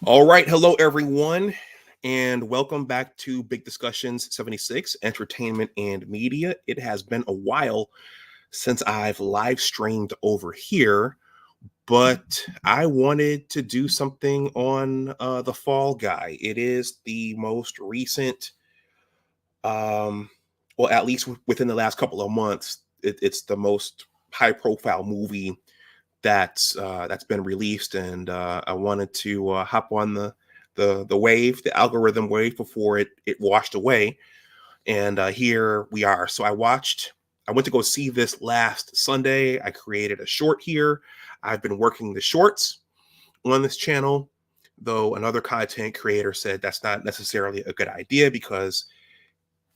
All right. Hello, everyone, and welcome back to Big Discussions 76 Entertainment and Media. It has been a while since I've live streamed over here, but I wanted to do something on the Fall Guy. It is the most recent, well, at least within the last couple of months, it's the most high profile movie that's been released, and I wanted to hop on the wave, the algorithm wave, before it washed away. And here we are. So I went to go see this last Sunday. I created a short here. I've been working the shorts on this channel, though another content creator said that's not necessarily a good idea because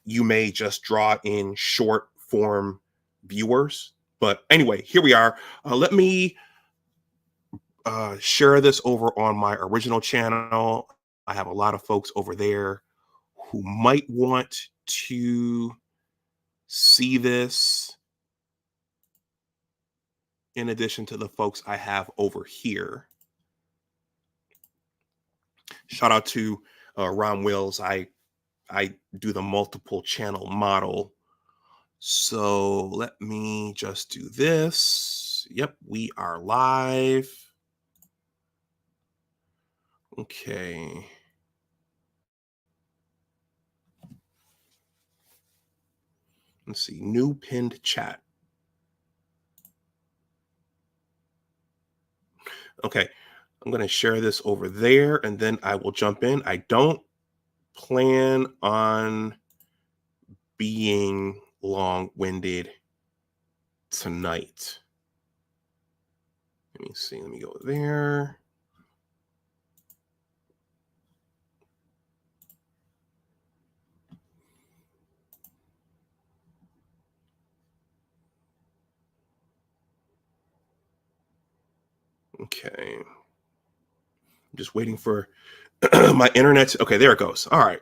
you may just draw in short form viewers. But anyway, here we are. Let me share this over on my original channel. I have a lot of folks over there who might want to see this in addition to the folks I have over here. Shout out to Ron Wills. I do the multiple channel model. So let me just do this. Yep, we are live. Okay. Let's see, new pinned chat. Okay, I'm going to share this over there and then I will jump in. I don't plan on being long-winded tonight. Let me see, let me go there. Okay. I'm just waiting for my internet. Okay, there it goes. All right.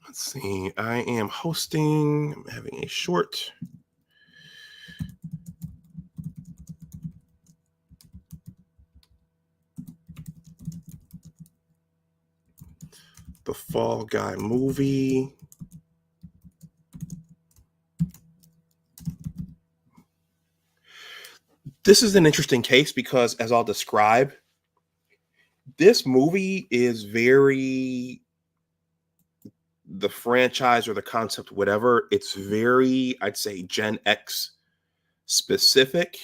Let's see. I am hosting. I'm having a short. The Fall Guy movie. This is an interesting case because, as I'll describe, this movie is very, the franchise or the concept, whatever, it's very, I'd say, Gen X specific.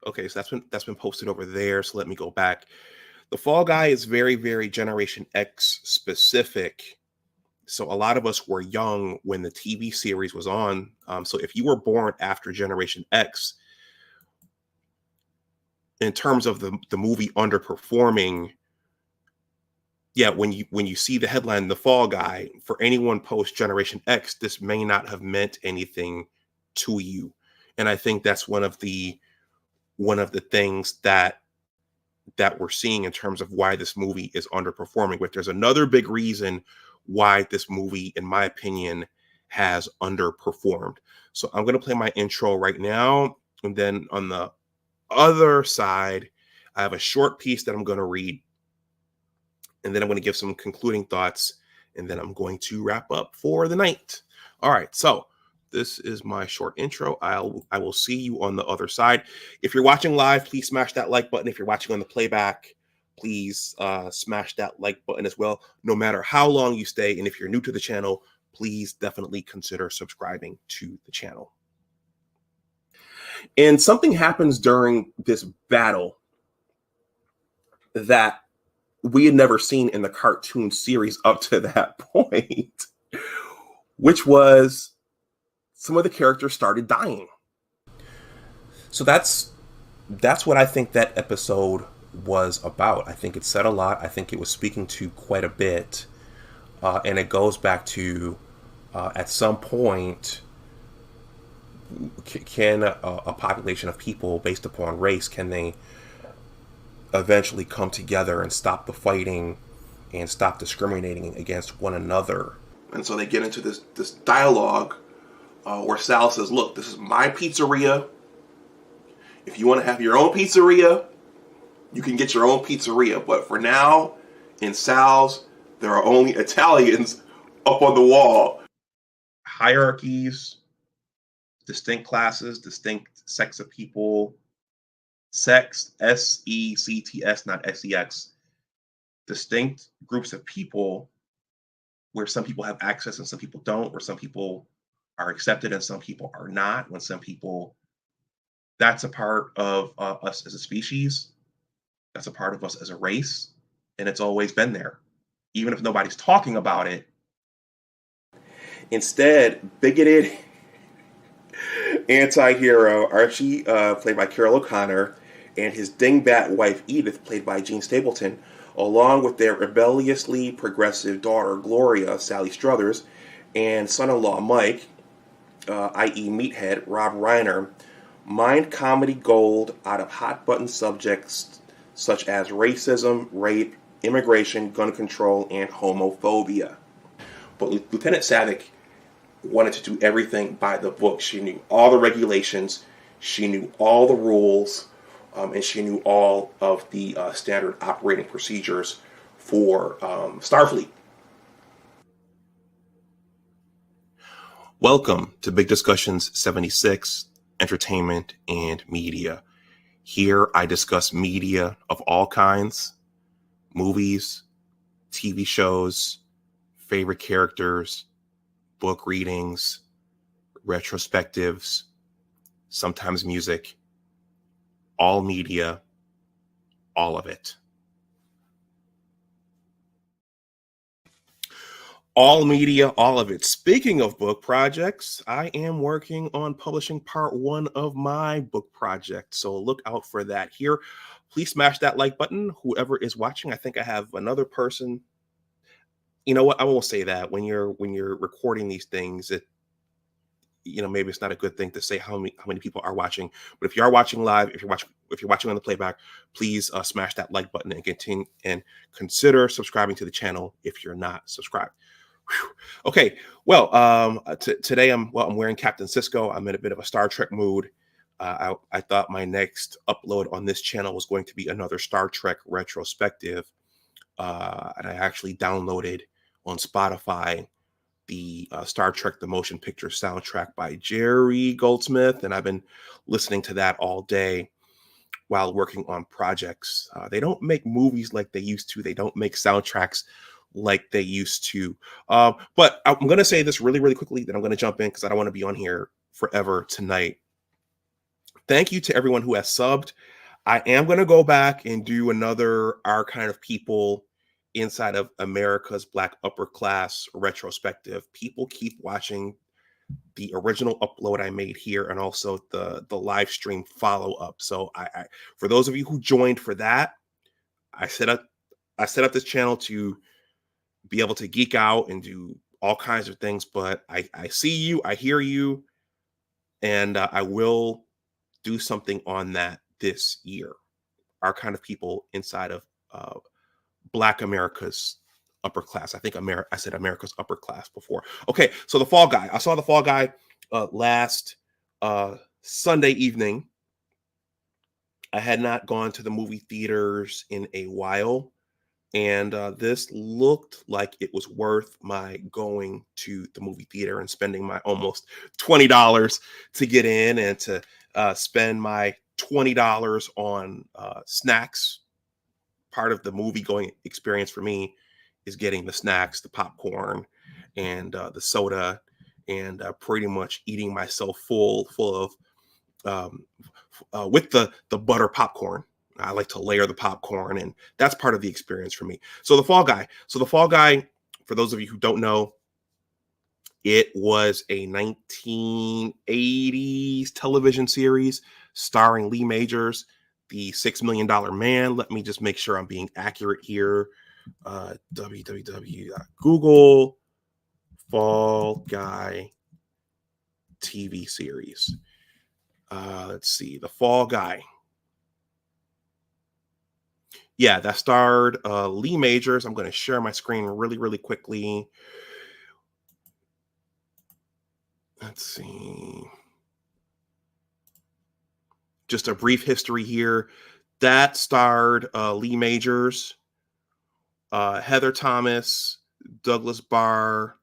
Okay, so that's been posted over there. So let me go back. The Fall Guy is very, very Generation X specific. So a lot of us were young when the TV series was on. So if you were born after Generation X, in terms of the movie Underperforming, yeah, when you see the headline, The Fall Guy, for anyone post Generation X, this may not have meant anything to you. And I think that's one of the things that we're seeing in terms of why this movie is underperforming. But there's another big reason why this movie, in my opinion, has underperformed. So I'm going to play my intro right now. And then on the other side, I have a short piece that I'm going to read. And then I'm going to give some concluding thoughts. And then I'm going to wrap up for the night. All right. So this is my short intro. I will see you on the other side. If you're watching live, please smash that like button. If you're watching on the playback, please smash that like button as well, no matter how long you stay. And if you're new to the channel, please definitely consider subscribing to the channel. And something happens during this battle that we had never seen in the cartoon series up to that point, which was some of the characters started dying. So that's what I think that episode was about. I think it said a lot. I think it was speaking to quite a bit. And it goes back to, at some point, can a population of people based upon race, can they eventually come together and stop the fighting and stop discriminating against one another? And so they get into this dialogue where Sal says, look, this is my pizzeria. If you want to have your own pizzeria, you can get your own pizzeria. But for now, in Sal's, there are only Italians up on the wall. Hierarchies, distinct classes, distinct sects of people. Sex, S-E-C-T-S, not S-E-X. Distinct groups of people where some people have access and some people don't, where some people are accepted and some people are not, when some people, that's a part of us as a species. That's a part of us as a race. And it's always been there, even if nobody's talking about it. Instead, bigoted anti-hero Archie, played by Carol O'Connor, and his dingbat wife Edith, played by Jean Stapleton, along with their rebelliously progressive daughter Gloria, Sally Struthers, and son-in-law Mike, i.e. Meathead, Rob Reiner, mined comedy gold out of hot-button subjects such as racism, rape, immigration, gun control, and homophobia. But Lieutenant Savick wanted to do everything by the book. She knew all the regulations, she knew all the rules, and she knew all of the standard operating procedures for Starfleet. Welcome to Big Discussions 76, Entertainment and Media. Here I discuss media of all kinds, movies, TV shows, favorite characters, book readings, retrospectives, sometimes music, all media, all of it. All media, all of it. Speaking of book projects, I am working on publishing part 1 of my book project, so look out for that here. Please smash that like button, whoever is watching. I think I have another person. You know what? I won't say that. When you're recording these things, maybe it's not a good thing to say how many people are watching. But if you are watching live, if you're watching on the playback, please smash that like button and continue and consider subscribing to the channel if you're not subscribed. Whew. Okay, well, today I'm wearing Captain Sisko. I'm in a bit of a Star Trek mood. I thought my next upload on this channel was going to be another Star Trek retrospective, and I actually downloaded on Spotify the Star Trek The Motion Picture soundtrack by Jerry Goldsmith, and I've been listening to that all day while working on projects. They don't make movies like they used to. They don't make soundtracks like they used to. But I'm going to say this really, really quickly, then I'm going to jump in because I don't want to be on here forever tonight. Thank you to everyone who has subbed. I am going to go back and do another Our Kind of People inside of America's Black Upper Class retrospective. People keep watching the original upload I made here and also the live stream follow-up. So I for those of you who joined for that, I set up this channel to be able to geek out and do all kinds of things, but I see you, I hear you, and I will do something on that this year. Our Kind of People inside of Black America's upper class. I think I said America's upper class before. Okay, so The Fall Guy. I saw The Fall Guy last Sunday evening. I had not gone to the movie theaters in a while, and this looked like it was worth my going to the movie theater and spending my almost $20 to get in and to spend my $20 on snacks. Part of the movie going experience for me is getting the snacks, the popcorn, and the soda, and pretty much eating myself full of with the butter popcorn. I like to layer the popcorn, and that's part of the experience for me. So The Fall Guy. So The Fall Guy, for those of you who don't know, it was a 1980s television series starring Lee Majors, the $6 Million Man. Let me just make sure I'm being accurate here. www.google Fall Guy TV series. Let's see. The Fall Guy. Yeah, that starred Lee Majors. I'm going to share my screen really, really quickly. Let's see. Just a brief history here. That starred Lee Majors, Heather Thomas, Douglas Barr,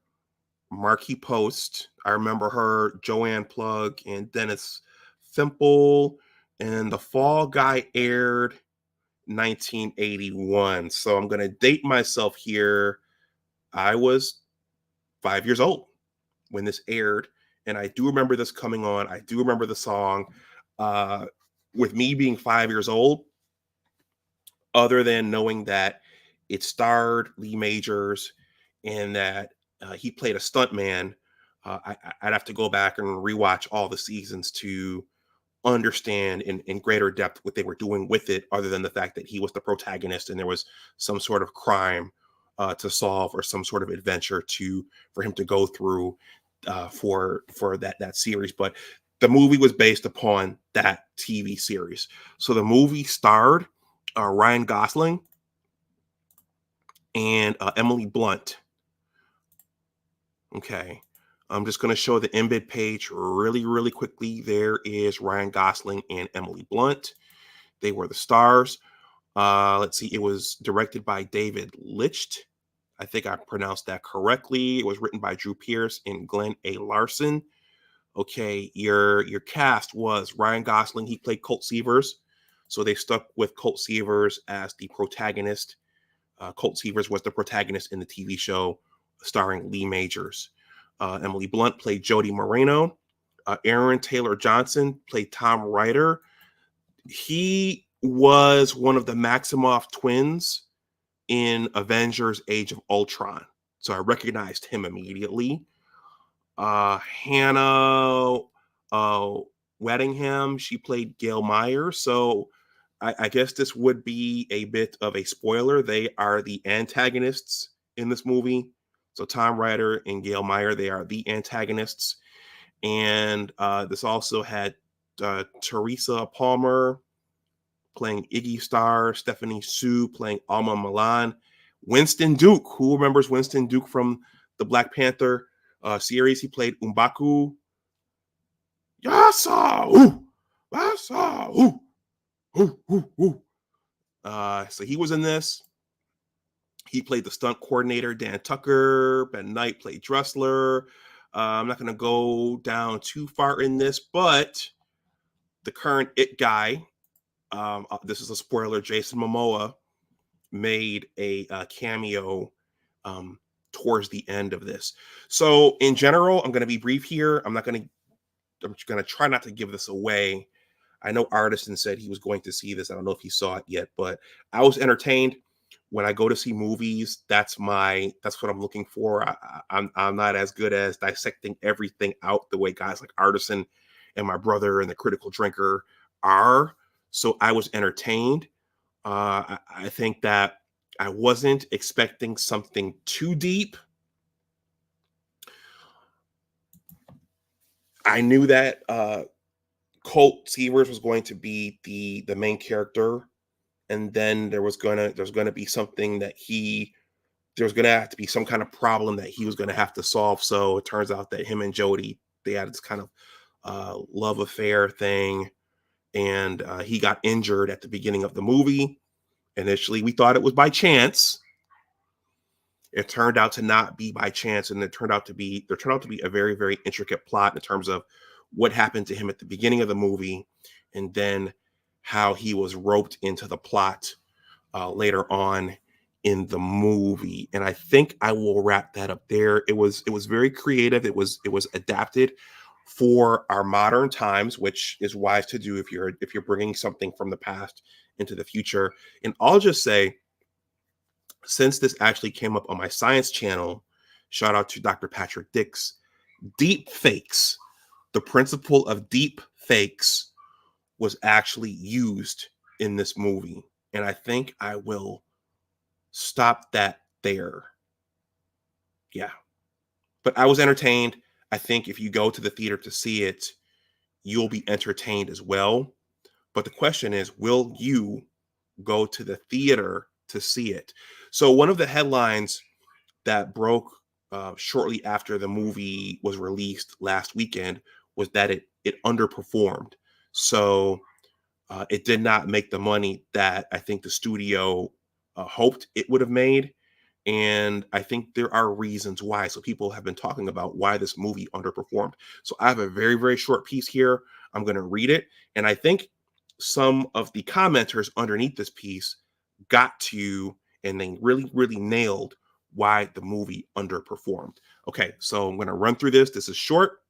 Marky Post. I remember her, Joanne Plug, and Dennis Thimple. And The Fall Guy aired 1981. So I'm going to date myself here. I was 5 years old when this aired. And I do remember this coming on. I do remember the song. Uh, with me being 5 years old, other than knowing that it starred Lee Majors and that he played a stuntman, I'd have to go back and rewatch all the seasons to understand in greater depth what they were doing with it, other than the fact that he was the protagonist and there was some sort of crime to solve or some sort of adventure for him to go through for that series. But the movie was based upon that TV series. So the movie starred Ryan Gosling and Emily Blunt. Okay. I'm just going to show the embed page really quickly. There is Ryan Gosling and Emily Blunt. They were the stars. Let's see. It was directed by David Licht. I think I pronounced that correctly. It was written by Drew Pierce and Glenn A. Larson. Okay, your cast was Ryan Gosling. He played Colt Seavers, so they stuck with Colt Seavers as the protagonist. Colt Seavers was the protagonist in the TV show starring Lee Majors. Emily Blunt played Jody Moreno. Aaron Taylor Johnson played Tom Ryder. He was one of the Maximoff twins in Avengers Age of Ultron. So I recognized him immediately. Hannah Weddingham, she played Gail Meyer. So I guess this would be a bit of a spoiler. They are the antagonists in this movie. So Tom Ryder and Gail Meyer, they are the antagonists. And this also had Teresa Palmer playing Iggy Star, Stephanie Sue playing Alma Milan, Winston Duke. Who remembers Winston Duke from the Black Panther series? He played Umbaku. Yasa, ooh, yasa, ooh, ooh, ooh, ooh. So he was in this. He played the stunt coordinator, Dan Tucker. Ben Knight played Dressler. I'm not going to go down too far in this, but the current It guy, this is a spoiler, Jason Momoa, made a cameo towards the end of this. So in general, I'm going to be brief here. I'm just going to try not to give this away. I know Artisan said he was going to see this. I don't know if he saw it yet, but I was entertained. When I go to see movies, that's what I'm looking for. I'm not as good as dissecting everything out the way guys like Artisan and my brother and the Critical Drinker are. So I was entertained. I think that I wasn't expecting something too deep. I knew that Colt Seavers was going to be the main character, and then there's gonna be something that there's gonna have to be some kind of problem that he was gonna have to solve. So it turns out that him and Jody, they had this kind of love affair thing, and he got injured at the beginning of the movie. Initially, we thought it was by chance. It turned out to not be by chance, and there turned out to be a very intricate plot in terms of what happened to him at the beginning of the movie, and then how he was roped into the plot later on in the movie. And I think I will wrap that up there. It was very creative. It was adapted for our modern times, which is wise to do if you're bringing something from the past into the future. And I'll just say, since this actually came up on my science channel, shout out to Dr. Patrick Dix, deep fakes, the principle of deep fakes was actually used in this movie. And I think I will stop that there. Yeah. But I was entertained. I think if you go to the theater to see it, you'll be entertained as well. But the question is, will you go to the theater to see it? So one of the headlines that broke shortly after the movie was released last weekend was that it underperformed. So it did not make the money that I think the studio hoped it would have made. And I think there are reasons why. So people have been talking about why this movie underperformed. So I have a very, very short piece here. I'm going to read it. And I think some of the commenters underneath this piece got to, and they really, really nailed why the movie underperformed. Okay, so I'm going to run through this. This is short,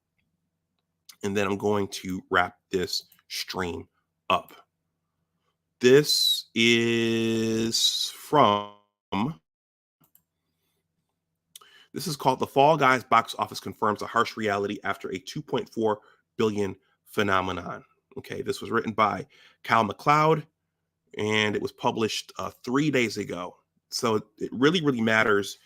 and then I'm going to wrap this stream up. This is from, this is called The Fall Guys Box Office Confirms a Harsh Reality After a 2.4 billion phenomenon. Okay, this was written by Cal McLeod and it was published 3 days ago. So it really, really matters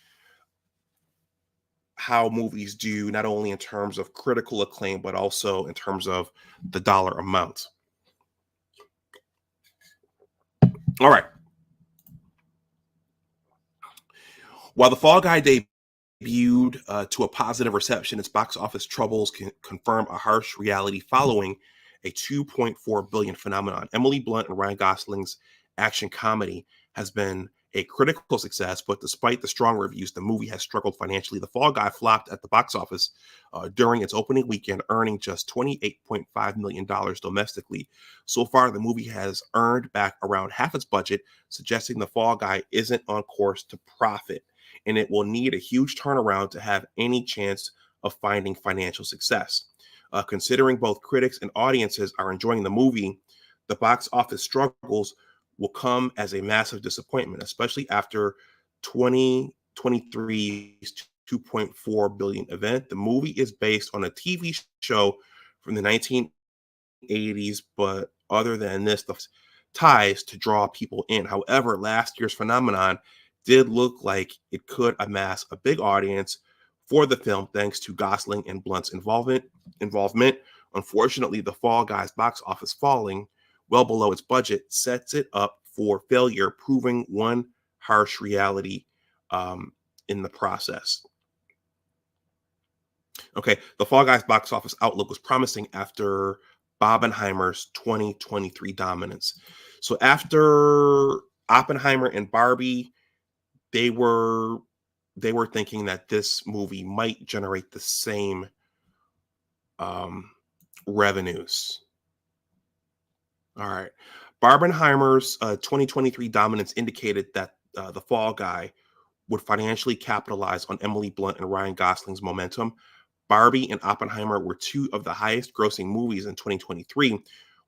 how movies do, not only in terms of critical acclaim, but also in terms of the dollar amount. All right. While The Fall Guy debuted to a positive reception, its box office troubles can confirm a harsh reality following a 2.4 billion phenomenon. Emily Blunt and Ryan Gosling's action comedy has been a critical success, but despite the strong reviews, the movie has struggled financially. The Fall Guy flopped at the box office during its opening weekend, earning just $28.5 million domestically. So far, the movie has earned back around half its budget, suggesting The Fall Guy isn't on course to profit, and it will need a huge turnaround to have any chance of finding financial success. Considering both critics and audiences are enjoying the movie, the box office struggles will come as a massive disappointment, especially after 2023's 2.4 billion event. The movie is based on a TV show from the 1980s, but other than this, the ties to draw people in. However, last year's phenomenon did look like it could amass a big audience for the film thanks to Gosling and Blunt's involvement. Unfortunately, The Fall Guys box office falling well below its budget sets it up for failure, proving one harsh reality in the process. Okay, The Fall Guys box office outlook was promising after Barbenheimer's 2023 dominance. So after Oppenheimer and Barbie, they were thinking that this movie might generate the same um, revenues. All right. Barbenheimer's 2023 dominance indicated that The Fall Guy would financially capitalize on Emily Blunt and Ryan Gosling's momentum. Barbie and Oppenheimer were two of the highest grossing movies in 2023,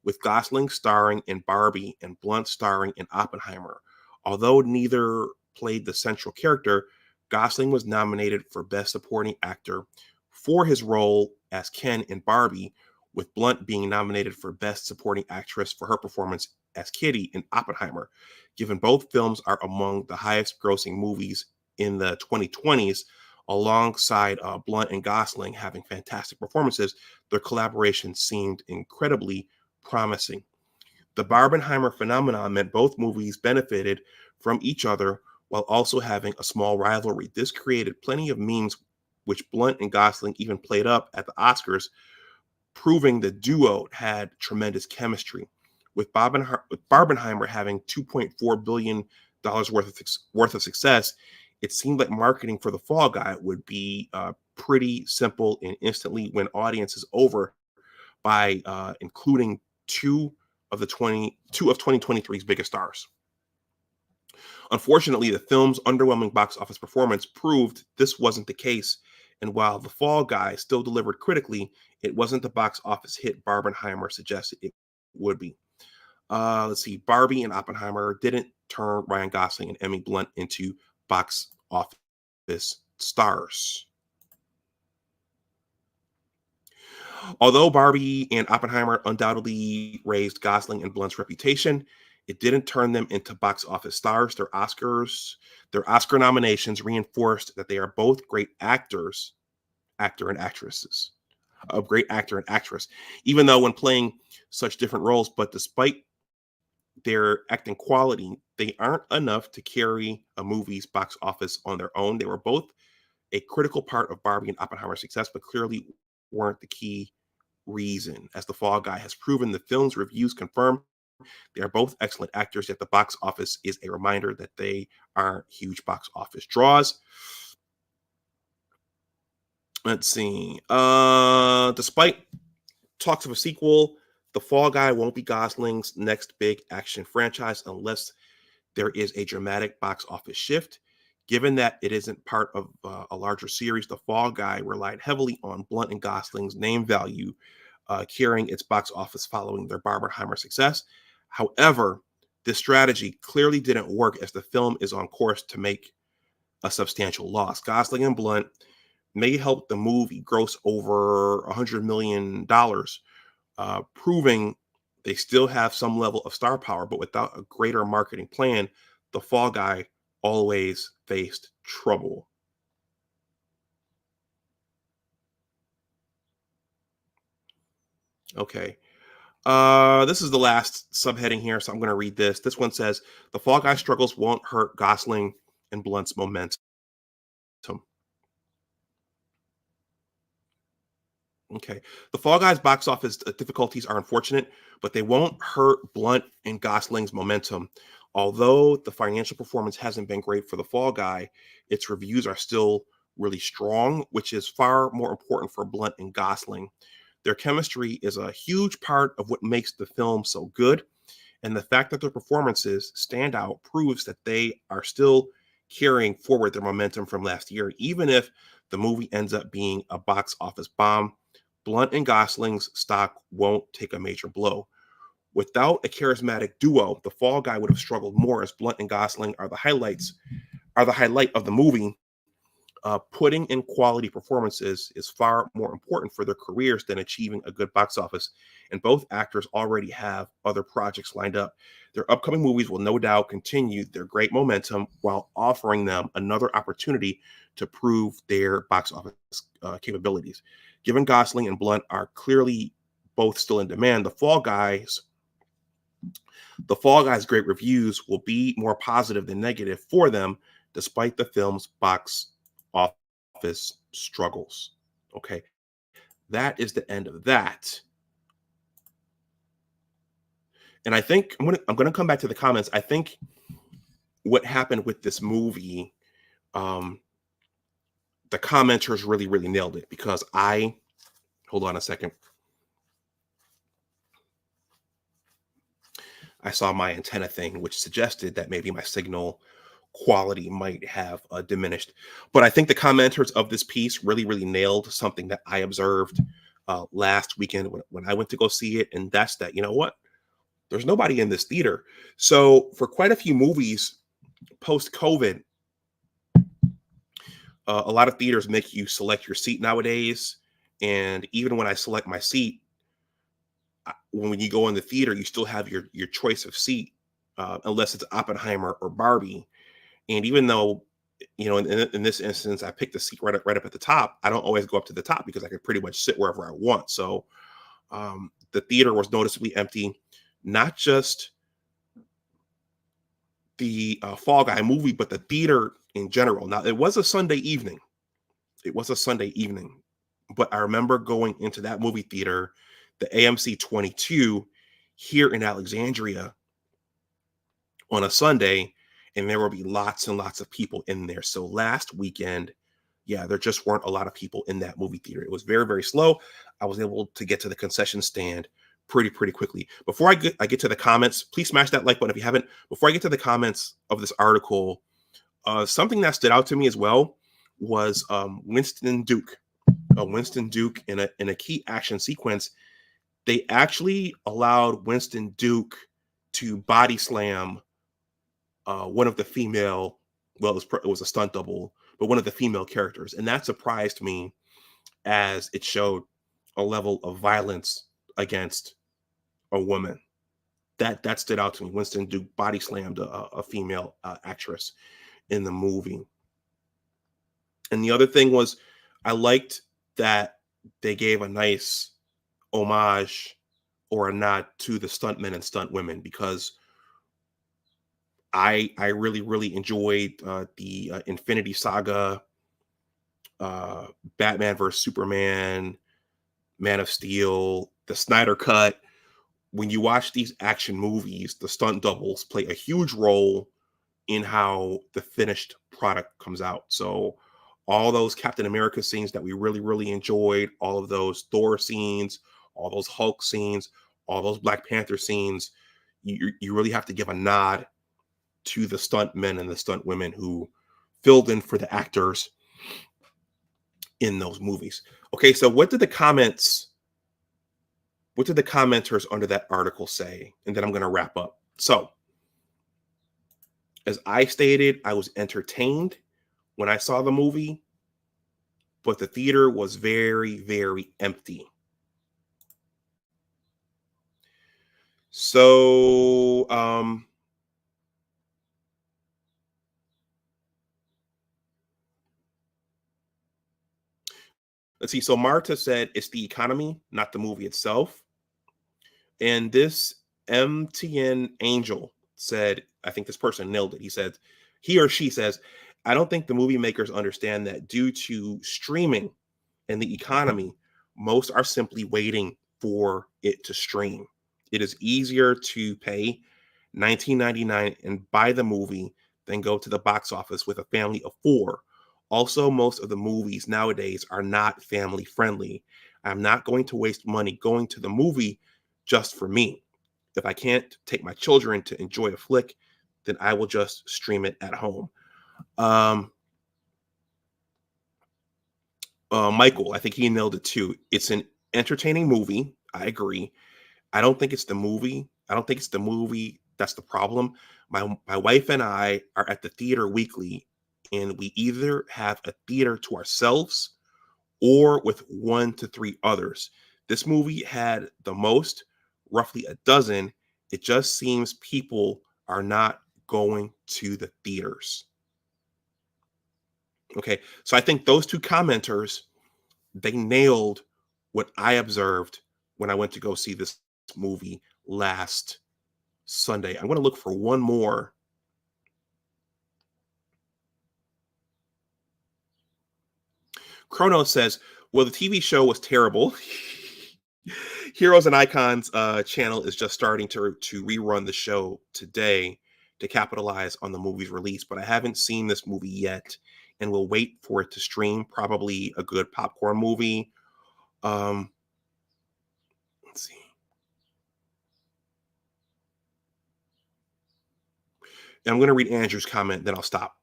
with Gosling starring in Barbie and Blunt starring in Oppenheimer. Although neither played the central character, Gosling was nominated for Best Supporting Actor for his role as Ken in Barbie, with Blunt being nominated for Best Supporting Actress for her performance as Kitty in Oppenheimer. Given both films are among the highest grossing movies in the 2020s, alongside Blunt and Gosling having fantastic performances, their collaboration seemed incredibly promising. The Barbenheimer phenomenon meant both movies benefited from each other while also having a small rivalry. This created plenty of memes, which Blunt and Gosling even played up at the Oscars, proving the duo had tremendous chemistry. With Barbenheimer having $2.4 billion worth of success, it seemed like marketing for The Fall Guy would be pretty simple and instantly win audiences over by including two of 2023's biggest stars. Unfortunately, the film's underwhelming box office performance proved this wasn't the case. And while The Fall Guy still delivered critically, it wasn't the box office hit Barbenheimer suggested it would be. Let's see, Barbie and Oppenheimer didn't turn Ryan Gosling and Emily Blunt into box office stars. Although Barbie and Oppenheimer undoubtedly raised Gosling and Blunt's reputation, it didn't turn them into box office stars. Their Oscar nominations reinforced that they are both great actors, actor and actresses, a great actor and actress, even though when playing such different roles, but despite their acting quality, they aren't enough to carry a movie's box office on their own. They were both a critical part of Barbie and Oppenheimer's success, but clearly weren't the key reason. As The Fall Guy has proven, the film's reviews confirm they are both excellent actors, yet the box office is a reminder that they aren't huge box office draws. Let's see. Despite talks of a sequel, The Fall Guy won't be Gosling's next big action franchise unless there is a dramatic box office shift. Given that it isn't part of a larger series, The Fall Guy relied heavily on Blunt and Gosling's name value, carrying its box office following their Barbenheimer success. However, this strategy clearly didn't work as the film is on course to make a substantial loss. Gosling and Blunt may help the movie gross over $100 million, proving they still have some level of star power, but without a greater marketing plan, The Fall Guy always faced trouble. Okay. This is the last subheading here, so I'm going to read this. This one says, The Fall Guy struggles won't hurt Gosling and Blunt's momentum. Okay. The Fall Guys box office difficulties are unfortunate, but they won't hurt Blunt and Gosling's momentum. Although the financial performance hasn't been great for The Fall Guy, its reviews are still really strong, which is far more important for Blunt and Gosling. Their chemistry is a huge part of what makes the film so good, and the fact that their performances stand out proves that they are still carrying forward their momentum from last year, even if the movie ends up being a box office bomb. Blunt and Gosling's stock won't take a major blow. Without a charismatic duo, The Fall Guy would have struggled more, as Blunt and Gosling are the highlight of the movie. Putting in quality performances is far more important for their careers than achieving a good box office. And both actors already have other projects lined up. Their upcoming movies will no doubt continue their great momentum while offering them another opportunity to prove their box office capabilities. Given Gosling and Blunt are clearly both still in demand, the Fall Guys' great reviews will be more positive than negative for them, despite the film's box office struggles. Okay, that is the end of that. And I think I'm gonna come back to the comments. I think what happened with this movie, um, the commenters really nailed it, because I hold on a second. I saw my antenna thing, which suggested that maybe my signal quality might have diminished. But I think the commenters of this piece really nailed something that I observed last weekend when I went to go see it. And that's that, you know what? There's nobody in this theater. So for quite a few movies post COVID, a lot of theaters make you select your seat nowadays. And even when I select my seat, when you go in the theater, you still have your choice of seat, unless it's Oppenheimer or Barbie. And even though, in this instance, I picked the seat right up at the top, I don't always go up to the top because I can pretty much sit wherever I want. So the theater was noticeably empty, not just the Fall Guy movie, but the theater in general. Now, it was a Sunday evening. It was a Sunday evening, but I remember going into that movie theater, the AMC 22 here in Alexandria, on a Sunday, and there will be lots and lots of people in there. So last weekend, yeah, there just weren't a lot of people in that movie theater. It was very slow. I was able to get to the concession stand pretty quickly. Before I get to the comments, please smash that like button if you haven't. Before I get to the comments of this article, something that stood out to me as well was Winston Duke. Winston Duke in a key action sequence, they actually allowed Winston Duke to body slam one of the female, well, it was a stunt double, but one of the female characters. And that surprised me, as it showed a level of violence against a woman. That stood out to me. Winston Duke body slammed a female actress in the movie. And the other thing was, I liked that they gave a nice homage or a nod to the stuntmen and stunt women, because I really enjoyed the Infinity Saga uh, Batman versus Superman, Man of Steel, the Snyder Cut. When you watch these action movies, the stunt doubles play a huge role in how the finished product comes out. So all those Captain America scenes that we really, really enjoyed, all of those Thor scenes, all those Hulk scenes, all those Black Panther scenes, you really have to give a nod to the stunt men and the stunt women who filled in for the actors in those movies. Okay, so what did the commenters under that article say? And then I'm going to wrap up. So, as I stated, I was entertained when I saw the movie, but the theater was very, very empty. So, let's see. So Marta said it's the economy, not the movie itself. And this MTN Angel said, I think this person nailed it. He said, he or she says, I don't think the movie makers understand that due to streaming and the economy, most are simply waiting for it to stream. It is easier to pay $19.99 and buy the movie than go to the box office with a family of four. Also, most of the movies nowadays are not family friendly. I'm not going to waste money going to the movie just for me. If I can't take my children to enjoy a flick, then I will just stream it at home. Um, Michael, I think he nailed it too. It's an entertaining movie. I agree. I don't think it's the movie. I don't think it's the movie that's the problem. My wife and I are at the theater weekly, and we either have a theater to ourselves or with 1 to 3 others. This movie had the most, roughly a dozen. It just seems people are not going to the theaters. Okay, so I think those two commenters, they nailed what I observed when I went to go see this movie last Sunday. I'm going to look for one more. Chrono says, well, the TV show was terrible. Heroes and Icons channel is just starting to rerun the show today to capitalize on the movie's release, but I haven't seen this movie yet and will wait for it to stream. Probably a good popcorn movie. Um, let's see. And I'm going to read Andrew's comment, then I'll stop.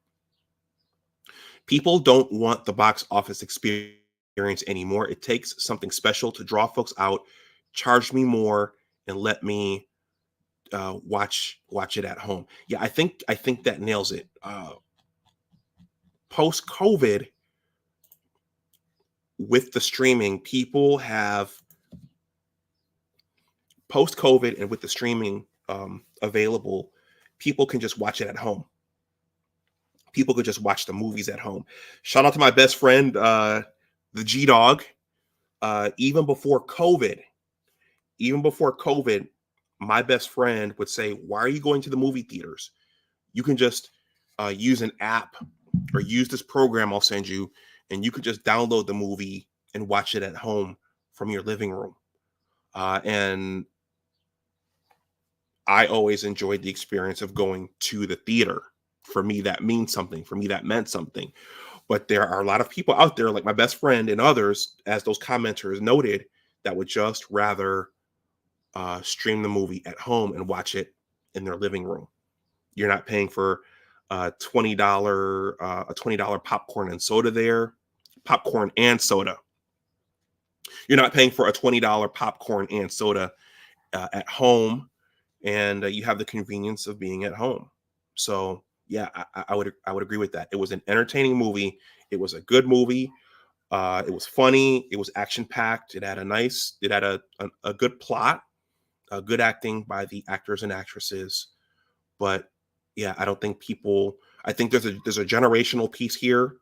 People don't want the box office experience anymore. It takes something special to draw folks out, charge me more, and let me watch it at home. Yeah, I think that nails it. Post COVID, with the streaming, people have post COVID and with the streaming available, people can just watch it at home. People could just watch the movies at home. Shout out to my best friend, the G Dog. Even before COVID, my best friend would say, "Why are you going to the movie theaters? You can just use an app or use this program I'll send you, and you could just download the movie and watch it at home from your living room." And I always enjoyed the experience of going to the theater. For me, that means something. For me, that meant something. But there are a lot of people out there, like my best friend and others, as those commenters noted, that would just rather stream the movie at home and watch it in their living room. You're not paying for $20 popcorn and soda there, popcorn and soda. You're not paying for a $20 popcorn and soda at home, and you have the convenience of being at home. So yeah, I would agree with that. It was an entertaining movie. It was a good movie. It was funny. It was action packed. It had a good plot, good acting by the actors and actresses. But yeah, I don't think people. I think there's a generational piece here.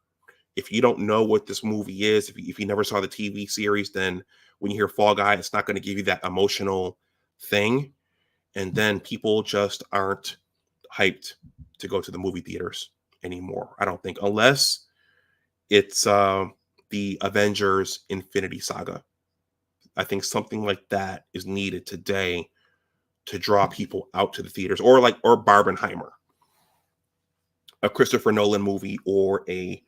If you don't know what this movie is, if you never saw the TV series, then when you hear Fall Guy, it's not going to give you that emotional thing. And then people just aren't hyped to go to the movie theaters anymore. I don't think, unless it's the Avengers Infinity Saga. I think something like that is needed today to draw people out to the theaters, or Barbenheimer, a Christopher Nolan movie, or a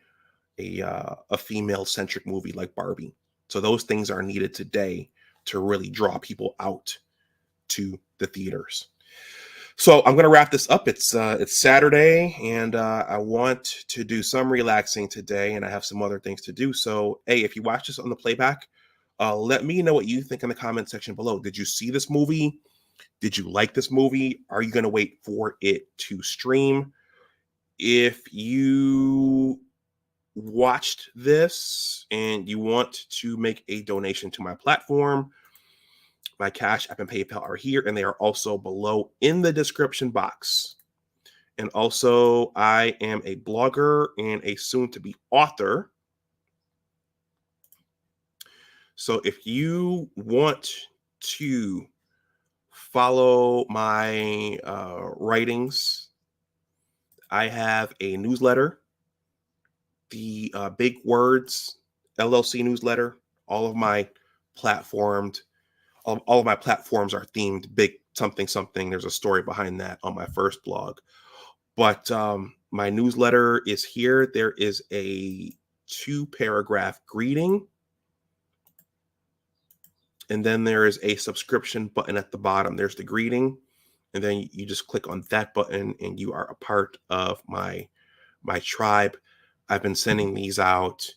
female centric movie like Barbie. So those things are needed today to really draw people out to the theaters. So I'm going to wrap this up. It's Saturday, and I want to do some relaxing today, and I have some other things to do. So, hey, if you watch this on the playback, let me know what you think in the comment section below. Did you see this movie? Did you like this movie? Are you going to wait for it to stream? If you watched this and you want to make a donation to my platform, my Cash App and PayPal are here, and they are also below in the description box. And also, I am a blogger and a soon-to-be author. So if you want to follow my writings, I have a newsletter, the Big Words LLC Newsletter. All of my platforms are themed big something something. There's a story behind that on my first blog. But my newsletter is here. There is a 2-paragraph greeting. And then there is a subscription button at the bottom. There's the greeting. And then you just click on that button and you are a part of my tribe. I've been sending these out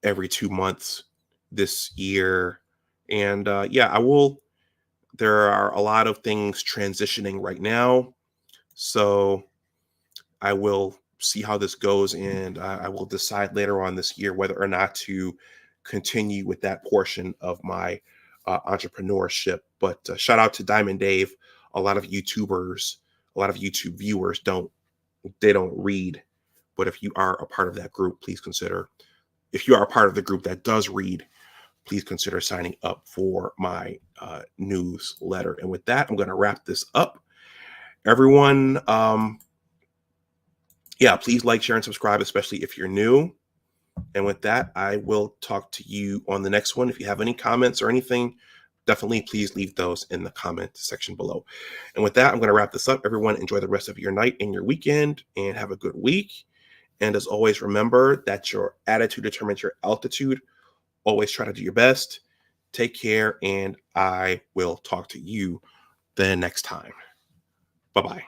every 2 months this year. And I will. There are a lot of things transitioning right now. So I will see how this goes, and I will decide later on this year whether or not to continue with that portion of my entrepreneurship. But shout out to Diamond Dave. A lot of YouTubers, a lot of YouTube viewers don't read. But if you are a part of that group, please consider, if you are a part of the group that does read, please consider signing up for my newsletter. And with that, I'm going to wrap this up. Everyone, please like, share, and subscribe, especially if you're new. And with that, I will talk to you on the next one. If you have any comments or anything, definitely please leave those in the comment section below. And with that, I'm going to wrap this up. Everyone, enjoy the rest of your night and your weekend, and have a good week. And as always, remember that your attitude determines your altitude. Always try to do your best. Take care, and I will talk to you the next time. Bye-bye.